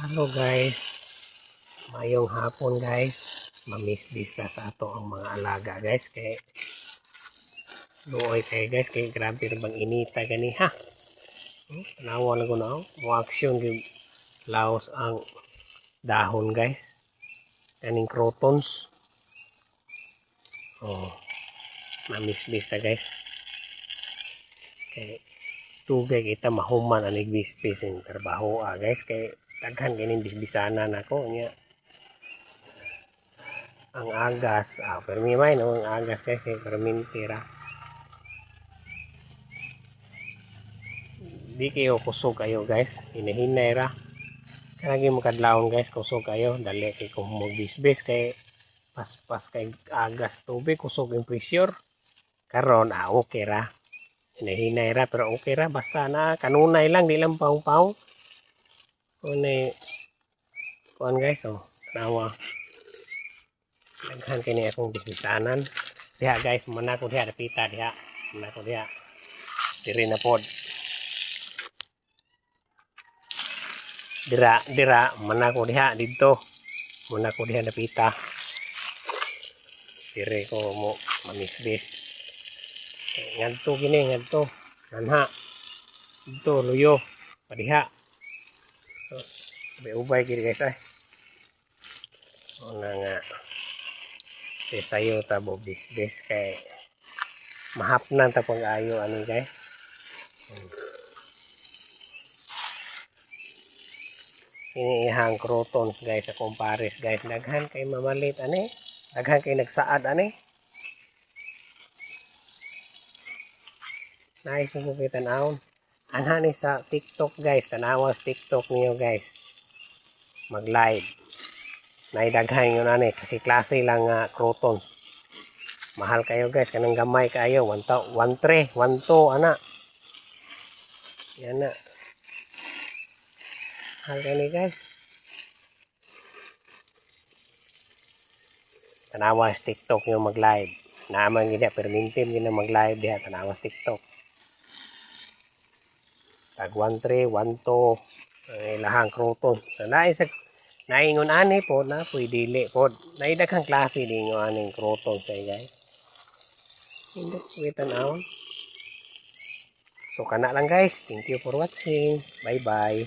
Hello guys, mayong hapon guys. Mamisbis na sa ato ang mga alaga guys. Kay luoy kay guys, kay grabe rin bang inita gani ha. Tanawa lang ko na mo action yung laos ang dahon guys. Kaning crotons. Oh, mamisbis na guys. Kay tugay kita mahuman ang nagbisbis ng trabaho guys. Kay daghan ganing bisbisanan ako niya. Ang agas, pero may no ang agas guys kay permintira. Di kayo kusog kayo guys, hinahinay ra. Kanagi makadlawon guys, kusog kayo, dali kay kung magbisbis kay paspas kay agas tubig, kusog yung pressure. Karon okay ra. Hinahinay ra pero okay ra basta na kanunay lang, di lang paung-paung. Kuan guys, tanawa. Daghan kini akong bisbisanan. Diha guys, mana ko diha dapita diha. Mana ko diha. Diri na pod. Dira mana ko diha didto. Mana ko diha dapita. Dire ko mo mamisbis. Ngadto gini, ngadto. Nanha. Dito luyo padiha. Ubay gini guys ay. Una nga sayo tabo bisbis kay mahapnan ta pag-ayo ani guys. Ini ihang crotons guys sa compares guys, daghan kay mamalit ani, daghan kay nagsaad ani. Nice mo kita naon. Anha ni sa TikTok guys, tanawa sa TikTok niyo guys. Mag-live. Naidaghan yun ani kasi klase lang crotons. Mahal kayo guys, kanang gamay kayo 1-3, 1-2 ana. Yan na. Mahal kayo guys. Tanawa sa TikTok nyo mag-live. Naaman gina, permintim gina mag-live diha. Tanawa sa TikTok. Tag 1-3, 1-2. Lahang crotons. So, naingon ani po na pwedili po. Naidaghang klase din yung aning crotons guys. Hindi ko tanaw. So kana lang guys. Thank you for watching. Bye bye.